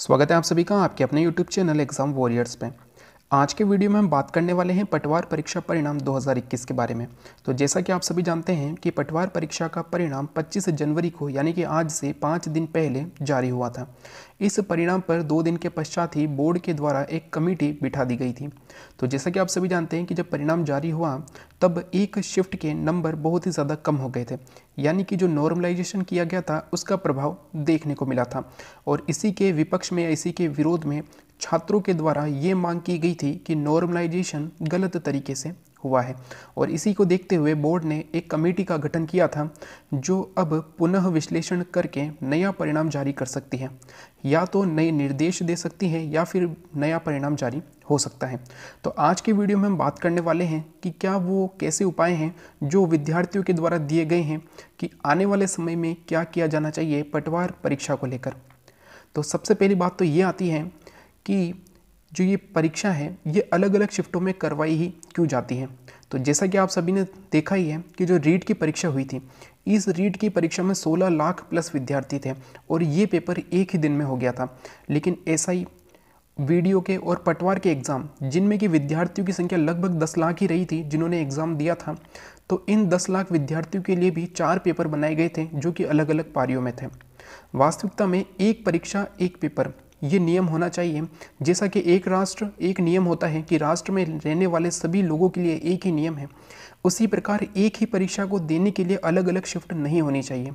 स्वागत है आप सभी का आपके अपने YouTube चैनल एग्ज़ाम वॉरियर्स पे। आज के वीडियो में हम बात करने वाले हैं पटवार परीक्षा परिणाम 2021 के बारे में। तो जैसा कि आप सभी जानते हैं कि पटवार परीक्षा का परिणाम 25 जनवरी को यानी कि आज से 5 दिन पहले जारी हुआ था। इस परिणाम पर 2 दिन के पश्चात ही बोर्ड के द्वारा एक कमेटी बिठा दी गई थी। तो जैसा कि आप सभी जानते हैं कि जब परिणाम जारी हुआ तब एक शिफ्ट के नंबर बहुत ही ज़्यादा कम हो गए थे, यानी कि जो नॉर्मलाइजेशन किया गया था उसका प्रभाव देखने को मिला था। और इसी के विपक्ष में या इसी के विरोध में छात्रों के द्वारा ये मांग की गई थी कि नॉर्मलाइजेशन गलत तरीके से हुआ है। और इसी को देखते हुए बोर्ड ने एक कमेटी का गठन किया था जो अब पुनः विश्लेषण करके नया परिणाम जारी कर सकती है, या तो नए निर्देश दे सकती है या फिर नया परिणाम जारी हो सकता है। तो आज के वीडियो में हम बात करने वाले हैं कि क्या वो कैसे उपाय हैं जो विद्यार्थियों के द्वारा दिए गए हैं कि आने वाले समय में क्या किया जाना चाहिए पटवार परीक्षा को लेकर। तो सबसे पहली बात तो ये आती है कि जो ये परीक्षा है ये अलग अलग शिफ्टों में करवाई ही क्यों जाती है। तो जैसा कि आप सभी ने देखा ही है कि जो रीट की परीक्षा हुई थी, इस रीट की परीक्षा में 16 लाख प्लस विद्यार्थी थे और ये पेपर एक ही दिन में हो गया था। लेकिन एसआई, वीडियो के और पटवार के एग्ज़ाम जिनमें कि विद्यार्थियों की संख्या लगभग 10 लाख ही रही थी जिन्होंने एग्ज़ाम दिया था, तो इन 10 लाख विद्यार्थियों के लिए भी 4 पेपर बनाए गए थे जो कि अलग अलग पारियों में थे। वास्तविकता में एक परीक्षा एक पेपर ये नियम होना चाहिए। जैसा कि एक राष्ट्र एक नियम होता है कि राष्ट्र में रहने वाले सभी लोगों के लिए एक ही नियम है, उसी प्रकार एक ही परीक्षा को देने के लिए अलग अलग शिफ्ट नहीं होनी चाहिए।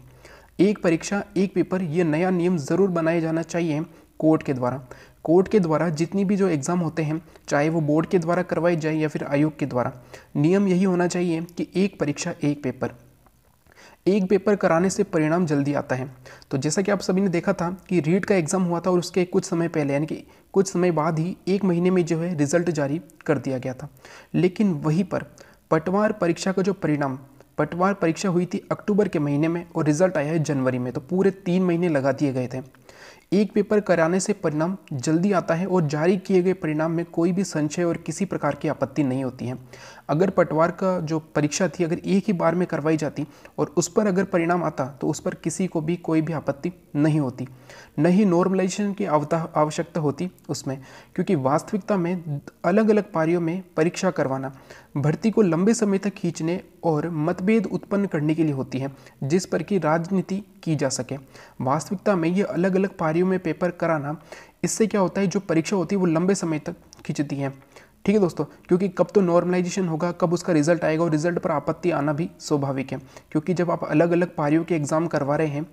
एक परीक्षा एक पेपर ये नया नियम ज़रूर बनाया जाना चाहिए कोर्ट के द्वारा। कोर्ट के द्वारा जितनी भी जो एग्ज़ाम होते हैं, चाहे वो बोर्ड के द्वारा करवाए जाए या फिर आयोग के द्वारा, नियम यही होना चाहिए कि एक परीक्षा एक पेपर। एक पेपर कराने से परिणाम जल्दी आता है। तो जैसा कि आप सभी ने देखा था कि रीट का एग्ज़ाम हुआ था और उसके कुछ समय पहले यानी कि कुछ समय बाद ही 1 महीने में जो है रिज़ल्ट जारी कर दिया गया था। लेकिन वहीं पर पटवार परीक्षा का जो परिणाम, पटवार परीक्षा हुई थी अक्टूबर के महीने में और रिज़ल्ट आया है जनवरी में, तो पूरे 3 महीने लगा दिए गए थे। एक पेपर कराने से परिणाम जल्दी आता है और जारी किए गए परिणाम में कोई भी संशय और किसी प्रकार की आपत्ति नहीं होती है। अगर पटवार का जो परीक्षा थी अगर एक ही बार में करवाई जाती और उस पर अगर परिणाम आता तो उस पर किसी को भी कोई भी आपत्ति नहीं होती, न ही नॉर्मलाइजेशन की आवश्यकता होती उसमें, क्योंकि वास्तविकता में अलग अलग पारियों में परीक्षा करवाना भर्ती को लंबे समय तक खींचने और मतभेद उत्पन्न करने के लिए होती है जिस पर कि राजनीति की जा सके। वास्तविकता में ये अलग अलग पारियों में पेपर कराना, इससे क्या होता है जो परीक्षा होती है वो लंबे समय तक खींचती है। ठीक है दोस्तों, क्योंकि कब तो नॉर्मलाइजेशन होगा, कब उसका रिजल्ट आएगा और रिजल्ट पर आपत्ति आना भी स्वाभाविक है, क्योंकि जब आप अलग अलग पारियों के एग्ज़ाम करवा रहे हैं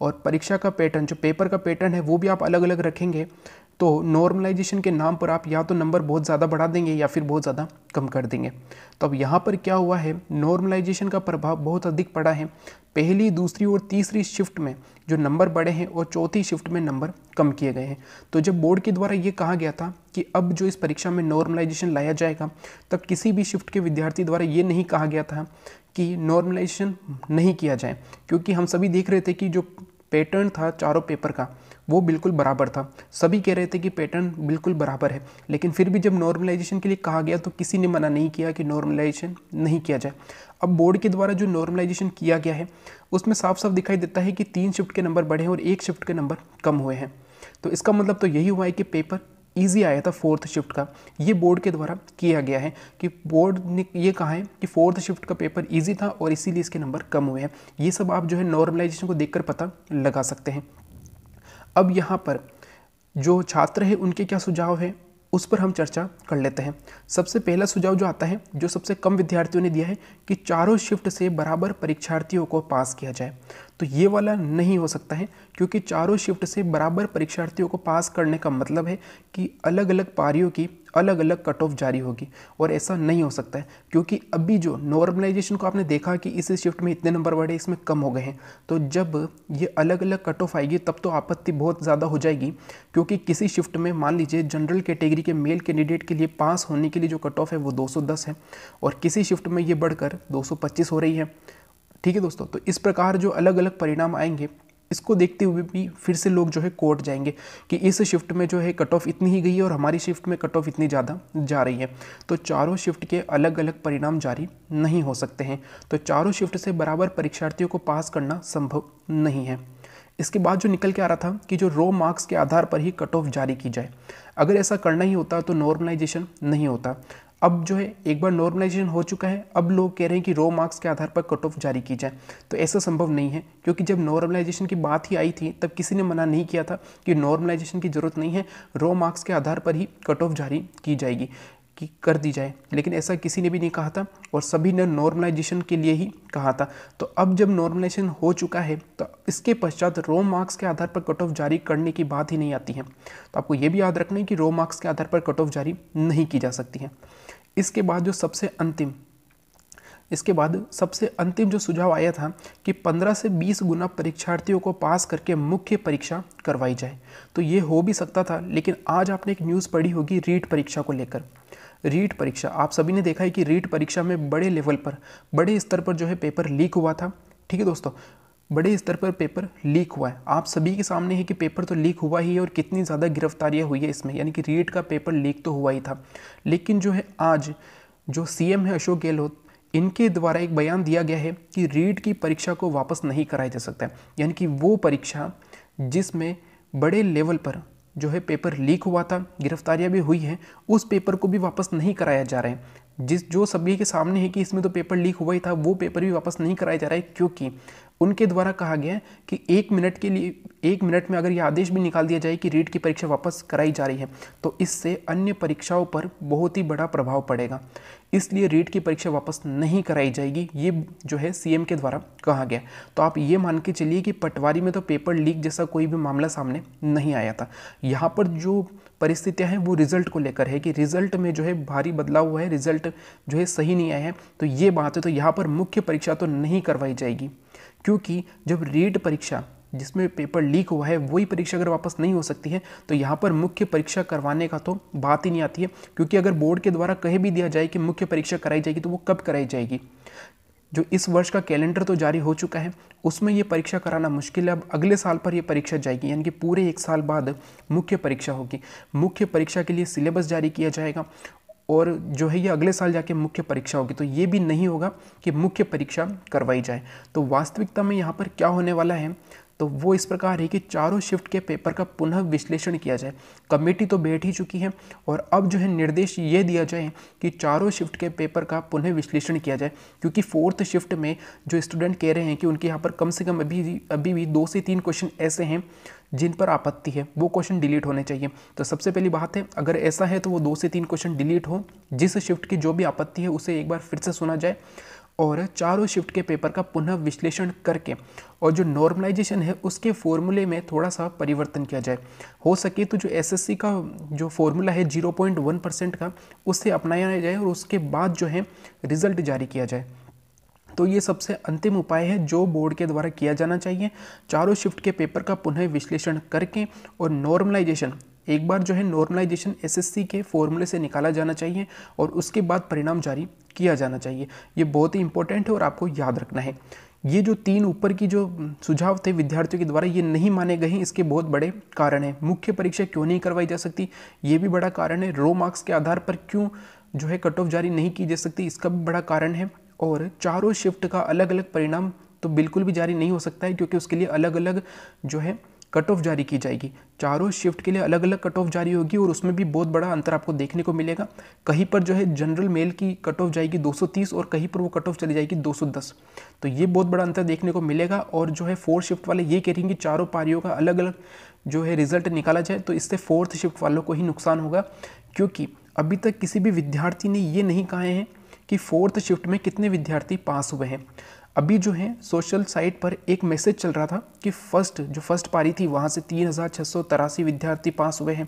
और परीक्षा का पैटर्न, जो पेपर का पैटर्न है वो भी आप अलग अलग रखेंगे, तो नॉर्मलाइजेशन के नाम पर आप या तो नंबर बहुत ज़्यादा बढ़ा देंगे या फिर बहुत ज़्यादा कम कर देंगे। तो अब यहाँ पर क्या हुआ है, नॉर्मलाइजेशन का प्रभाव बहुत अधिक पड़ा है। पहली, दूसरी और तीसरी शिफ्ट में जो नंबर बढ़े हैं और चौथी शिफ्ट में नंबर कम किए गए हैं। तो जब बोर्ड के द्वारा ये कहा गया था कि अब जो इस परीक्षा में नॉर्मलाइजेशन लाया जाएगा, तब किसी भी शिफ्ट के विद्यार्थी द्वारा ये नहीं कहा गया था कि नॉर्मलाइजेशन नहीं किया जाए, क्योंकि हम सभी देख रहे थे कि जो पैटर्न था चारों पेपर का वो बिल्कुल बराबर था। सभी कह रहे थे कि पैटर्न बिल्कुल बराबर है, लेकिन फिर भी जब नॉर्मलाइजेशन के लिए कहा गया तो किसी ने मना नहीं किया कि नॉर्मलाइजेशन नहीं किया जाए। अब बोर्ड के द्वारा जो नॉर्मलाइजेशन किया गया है उसमें साफ साफ दिखाई देता है कि 3 शिफ्ट के नंबर बढ़े हैं और 1 शिफ्ट के नंबर कम हुए हैं। तो इसका मतलब तो यही हुआ है कि पेपर ईजी आया था 4th शिफ्ट का, ये बोर्ड के द्वारा किया गया है कि बोर्ड ने ये कहा है कि 4th शिफ्ट का पेपर ईजी था और इसीलिए इसके नंबर कम हुए हैं। ये सब आप जो है नॉर्मलाइजेशन को देखकर पता लगा सकते हैं। अब यहाँ पर जो छात्र है उनके क्या सुझाव है उस पर हम चर्चा कर लेते हैं। सबसे पहला सुझाव जो आता है, जो सबसे कम विद्यार्थियों ने दिया है, कि चारों शिफ्ट से बराबर परीक्षार्थियों को पास किया जाए। तो ये वाला नहीं हो सकता है, क्योंकि चारों शिफ्ट से बराबर परीक्षार्थियों को पास करने का मतलब है कि अलग अलग पारियों की अलग अलग कट ऑफ जारी होगी, और ऐसा नहीं हो सकता है क्योंकि अभी जो नॉर्मलाइजेशन को आपने देखा कि इस शिफ्ट में इतने नंबर बढ़े, इसमें कम हो गए हैं। तो जब ये अलग अलग कट ऑफ आएगी तब तो आपत्ति बहुत ज़्यादा हो जाएगी, क्योंकि किसी शिफ्ट में मान लीजिए जनरल कैटेगरी के मेल कैंडिडेट के लिए पास होने के लिए जो कट ऑफ है वो 210 है और किसी शिफ्ट में ये बढ़कर 225 हो रही है। ठीक है दोस्तों, तो इस प्रकार जो अलग अलग परिणाम आएंगे, इसको देखते हुए भी फिर से लोग जो है कोर्ट जाएंगे कि इस शिफ्ट में जो है कट ऑफ इतनी ही गई है और हमारी शिफ्ट में कट ऑफ इतनी ज़्यादा जा रही है। तो चारों शिफ्ट के अलग अलग परिणाम जारी नहीं हो सकते हैं। तो चारों शिफ्ट से बराबर परीक्षार्थियों को पास करना संभव नहीं है। इसके बाद जो निकल के आ रहा था कि जो रो मार्क्स के आधार पर ही कट ऑफ जारी की जाए। अगर ऐसा करना ही होता तो नॉर्मलाइजेशन नहीं होता। अब जो है एक बार नॉर्मलाइजेशन हो चुका है, अब लोग कह रहे हैं कि रो मार्क्स के आधार पर कट ऑफ जारी की जाए, तो ऐसा संभव नहीं है, क्योंकि जब नॉर्मलाइजेशन की बात ही आई थी तब किसी ने मना नहीं किया था कि नॉर्मलाइजेशन की ज़रूरत नहीं है, रो मार्क्स के आधार पर ही कट ऑफ जारी की जाएगी, कि कर दी जाए। लेकिन ऐसा किसी ने भी नहीं कहा था और सभी ने नॉर्मलाइजेशन के लिए ही कहा था। तो अब जब नॉर्मलाइजेशन हो चुका है तो इसके पश्चात रो मार्क्स के आधार पर कट ऑफ जारी करने की बात ही नहीं आती है। तो आपको ये भी याद रखना है कि रो मार्क्स के आधार पर कट ऑफ जारी नहीं की जा सकती है। इसके बाद जो सबसे अंतिम जो सुझाव आया था कि 15 से 20 गुना परीक्षार्थियों को पास करके मुख्य परीक्षा करवाई जाए। तो ये हो भी सकता था, लेकिन आज आपने एक न्यूज़ पढ़ी होगी रीट परीक्षा को लेकर। रीट परीक्षा, आप सभी ने देखा है कि रीट परीक्षा में बड़े लेवल पर, बड़े स्तर पर जो है पेपर लीक हुआ था। ठीक है दोस्तों, बड़े स्तर पर पेपर लीक हुआ है। आप सभी के सामने है कि पेपर तो लीक हुआ ही है और कितनी ज़्यादा गिरफ्तारियां हुई है इसमें, यानी कि रीट का पेपर लीक तो हुआ ही था। लेकिन जो है आज जो सीएम है अशोक गहलोत, इनके द्वारा एक बयान दिया गया है कि रीट की परीक्षा को वापस नहीं कराया जा सकता है। यानी कि वो परीक्षा जिसमें बड़े लेवल पर जो है पेपर लीक हुआ था, गिरफ्तारियां भी हुई हैं, उस पेपर को भी वापस नहीं कराया जा रहा है। जो सभी के सामने है कि इसमें तो पेपर लीक हुआ ही था, वो पेपर भी वापस नहीं कराया जा रहा है, क्योंकि उनके द्वारा कहा गया है कि 1 मिनट में अगर ये आदेश भी निकाल दिया जाए कि रीट की परीक्षा वापस कराई जा रही है तो इससे अन्य परीक्षाओं पर बहुत ही बड़ा प्रभाव पड़ेगा। इसलिए रीट की परीक्षा वापस नहीं कराई जाएगी, ये जो है सीएम के द्वारा कहा गया। तो आप ये मान के चलिए कि पटवारी में तो पेपर लीक जैसा कोई भी मामला सामने नहीं आया था। यहाँ पर जो परिस्थितियां हैं वो रिजल्ट को लेकर है कि रिजल्ट में जो है भारी बदलाव हुआ है, रिजल्ट जो है सही नहीं आया है। तो ये बात है, तो यहाँ पर मुख्य परीक्षा तो नहीं करवाई जाएगी, क्योंकि जब रीट परीक्षा जिसमें पेपर लीक हुआ है वही परीक्षा अगर वापस नहीं हो सकती है तो यहाँ पर मुख्य परीक्षा करवाने का तो बात ही नहीं आती है। क्योंकि अगर बोर्ड के द्वारा कह भी दिया जाए कि मुख्य परीक्षा कराई जाएगी तो वो कब कराई जाएगी? जो इस वर्ष का कैलेंडर तो जारी हो चुका है उसमें ये परीक्षा कराना मुश्किल है। अब अगले साल पर ये परीक्षा जाएगी, यानी कि पूरे 1 साल बाद मुख्य परीक्षा होगी। मुख्य परीक्षा के लिए सिलेबस जारी किया जाएगा और जो है ये अगले साल जाके मुख्य परीक्षा होगी। तो ये भी नहीं होगा कि मुख्य परीक्षा करवाई जाए। तो वास्तविकता में यहाँ पर क्या होने वाला है, तो वो इस प्रकार है कि चारों शिफ्ट के पेपर का पुनः विश्लेषण किया जाए। कमेटी तो बैठ ही चुकी है और अब जो है निर्देश ये दिया जाए कि चारों शिफ्ट के पेपर का पुनः विश्लेषण किया जाए, क्योंकि 4th शिफ्ट में जो स्टूडेंट कह रहे हैं कि उनके यहाँ पर कम से कम अभी भी 2 से 3 क्वेश्चन ऐसे हैं जिन पर आपत्ति है, वो क्वेश्चन डिलीट होने चाहिए। तो सबसे पहली बात है, अगर ऐसा है तो वो 2 से 3 क्वेश्चन डिलीट हो, जिस शिफ्ट की जो भी आपत्ति है उसे एक बार फिर से सुना जाए और चारों शिफ्ट के पेपर का पुनः विश्लेषण करके और जो नॉर्मलाइजेशन है उसके फॉर्मूले में थोड़ा सा परिवर्तन किया जाए। हो सके तो जो एसएससी का जो फॉर्मूला है 0.1% का, उससे अपनाया जाए और उसके बाद जो है रिजल्ट जारी किया जाए। तो ये सबसे अंतिम उपाय है जो बोर्ड के द्वारा किया जाना चाहिए। चारों शिफ्ट के पेपर का पुनः विश्लेषण करके और नॉर्मलाइजेशन, एक बार जो है नॉर्मलाइजेशन एसएससी के फॉर्मूले से निकाला जाना चाहिए और उसके बाद परिणाम जारी किया जाना चाहिए। ये बहुत ही इंपॉर्टेंट है और आपको याद रखना है। ये जो 3 ऊपर की जो सुझाव थे विद्यार्थियों के द्वारा, ये नहीं माने गए हैं। इसके बहुत बड़े कारण हैं। मुख्य परीक्षा क्यों नहीं करवाई जा सकती, ये भी बड़ा कारण है। रो मार्क्स के आधार पर क्यों जो है कट ऑफ जारी नहीं की जा सकती, इसका भी बड़ा कारण है। और चारों शिफ्ट का अलग अलग परिणाम तो बिल्कुल भी जारी नहीं हो सकता है, क्योंकि उसके लिए अलग अलग जो है कट ऑफ जारी की जाएगी। चारों शिफ्ट के लिए अलग अलग कट ऑफ जारी होगी और उसमें भी बहुत बड़ा अंतर आपको देखने को मिलेगा। कहीं पर जो है जनरल मेल की कट ऑफ जाएगी 230 और कहीं पर वो कट ऑफ चली जाएगी 210। तो ये बहुत बड़ा अंतर देखने को मिलेगा। और जो है 4th शिफ्ट वाले ये कह रही हैं कि चारों पारियों का अलग अलग जो है रिजल्ट निकाला जाए, तो इससे 4th शिफ्ट वालों को ही नुकसान होगा, क्योंकि अभी तक किसी भी विद्यार्थी ने ये नहीं कहा है कि 4th शिफ्ट में कितने विद्यार्थी पास हुए हैं। अभी जो है सोशल साइट पर एक मैसेज चल रहा था कि फर्स्ट पारी थी वहाँ से 3683 विद्यार्थी पास हुए हैं।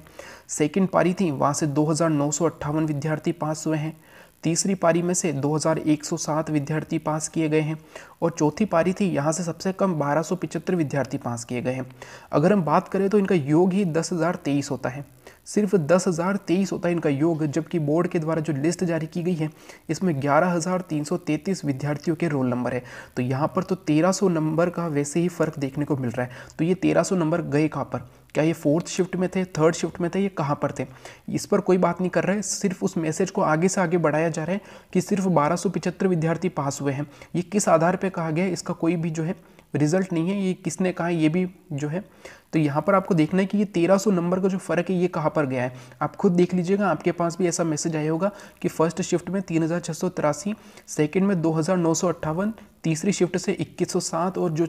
सेकंड पारी थी वहाँ से 2958 विद्यार्थी पास हुए हैं। तीसरी पारी में से 2107 विद्यार्थी पास किए गए हैं और चौथी पारी थी यहाँ से सबसे कम 1275 विद्यार्थी पास किए गए हैं। अगर हम बात करें तो इनका योग ही 10,023 होता है, सिर्फ 10,023 होता है इनका योग, जबकि बोर्ड के द्वारा जो लिस्ट जारी की गई है इसमें 11,333 विद्यार्थियों के रोल नंबर है। तो यहाँ पर तो 1300 नंबर का वैसे ही फ़र्क देखने को मिल रहा है। तो ये 1300 नंबर गए कहाँ पर? क्या ये 4th शिफ्ट में थे, 3rd शिफ्ट में थे, ये कहाँ पर थे, इस पर कोई बात नहीं कर रहे हैं। सिर्फ उस मैसेज को आगे से आगे बढ़ाया जा रहा है कि सिर्फ 1275 विद्यार्थी पास हुए हैं। ये किस आधार पर कहा गया है, इसका कोई भी जो है रिजल्ट नहीं है, ये किसने कहा है ये भी जो है। तो यहाँ पर आपको देखना है कि ये 1300 नंबर का जो फ़र्क है ये कहाँ पर गया है। आप खुद देख लीजिएगा, आपके पास भी ऐसा मैसेज आया होगा कि फर्स्ट शिफ्ट में 3683, सेकंड में 2958, तीसरी शिफ्ट से 2107 और जो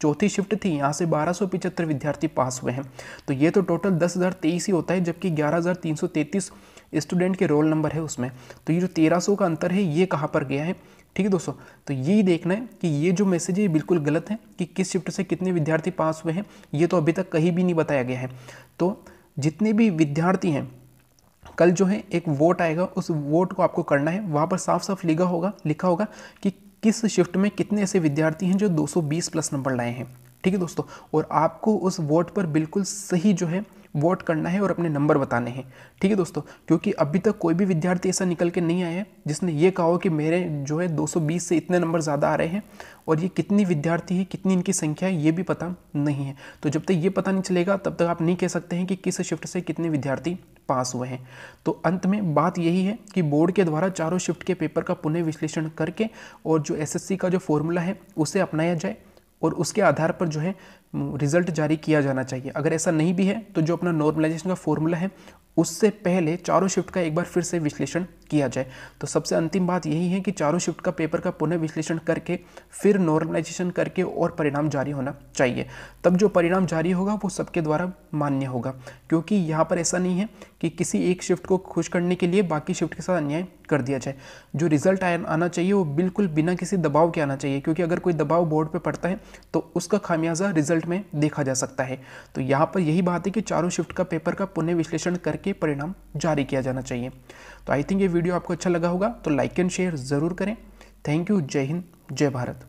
चौथी शिफ्ट थी यहाँ से 1275 विद्यार्थी पास हुए हैं। तो ये तो टोटल 10,023 ही होता है, जबकि 11,333 स्टूडेंट के रोल नंबर है उसमें। तो ये जो 1300 का अंतर है ये कहाँ पर गया है, ठीक है दोस्तों। तो यही देखना है कि ये जो मैसेज है ये बिल्कुल गलत है कि किस शिफ्ट से कितने विद्यार्थी पास हुए हैं, ये तो अभी तक कहीं भी नहीं बताया गया है। तो जितने भी विद्यार्थी हैं, कल जो है एक वोट आएगा, उस वोट को आपको करना है, वहाँ पर साफ साफ लिखा होगा कि किस शिफ्ट में कितने ऐसे विद्यार्थी हैं जो 220 प्लस नंबर लाए हैं, ठीक है दोस्तों। और आपको उस वोट पर बिल्कुल सही जो है वोट करना है और अपने नंबर बताने हैं, ठीक है दोस्तों। क्योंकि अभी तक कोई भी विद्यार्थी ऐसा निकल के नहीं आया है जिसने ये कहा हो कि मेरे जो है 220 से इतने नंबर ज़्यादा आ रहे हैं, और ये कितनी विद्यार्थी है, कितनी इनकी संख्या है, ये भी पता नहीं है। तो जब तक ये पता नहीं चलेगा तब तक आप नहीं कह सकते हैं कि किस शिफ्ट से कितने विद्यार्थी पास हुए हैं। तो अंत में बात यही है कि बोर्ड के द्वारा चारों शिफ्ट के पेपर का पुनः विश्लेषण करके और जो SSC का जो फॉर्मूला है उसे अपनाया जाए और उसके आधार पर जो है रिजल्ट जारी किया जाना चाहिए। अगर ऐसा नहीं भी है तो जो अपना नॉर्मलाइजेशन का फॉर्मूला है उससे पहले चारों शिफ्ट का एक बार फिर से विश्लेषण किया जाए। तो सबसे अंतिम बात यही है कि चारों शिफ्ट का पेपर का पुनः विश्लेषण करके फिर नॉर्मलाइजेशन करके और परिणाम जारी होना चाहिए। तब जो परिणाम जारी होगा वो सबके द्वारा मान्य होगा, क्योंकि यहाँ पर ऐसा नहीं है कि किसी एक शिफ्ट को खुश करने के लिए बाकी शिफ्ट के साथ अन्याय कर दिया जाए। जो रिजल्ट आना चाहिए वो बिल्कुल बिना किसी दबाव के आना चाहिए, क्योंकि अगर कोई दबाव बोर्ड पर पड़ता है तो उसका खामियाजा रिजल्ट में देखा जा सकता है। तो यहाँ पर यही बात है कि चारों शिफ्ट का पेपर का पुनः विश्लेषण करके परिणाम जारी किया जाना चाहिए। तो आई थिंक ये वीडियो आपको अच्छा लगा होगा, तो लाइक एंड शेयर ज़रूर करें। Thank you. जय हिंद, जय भारत।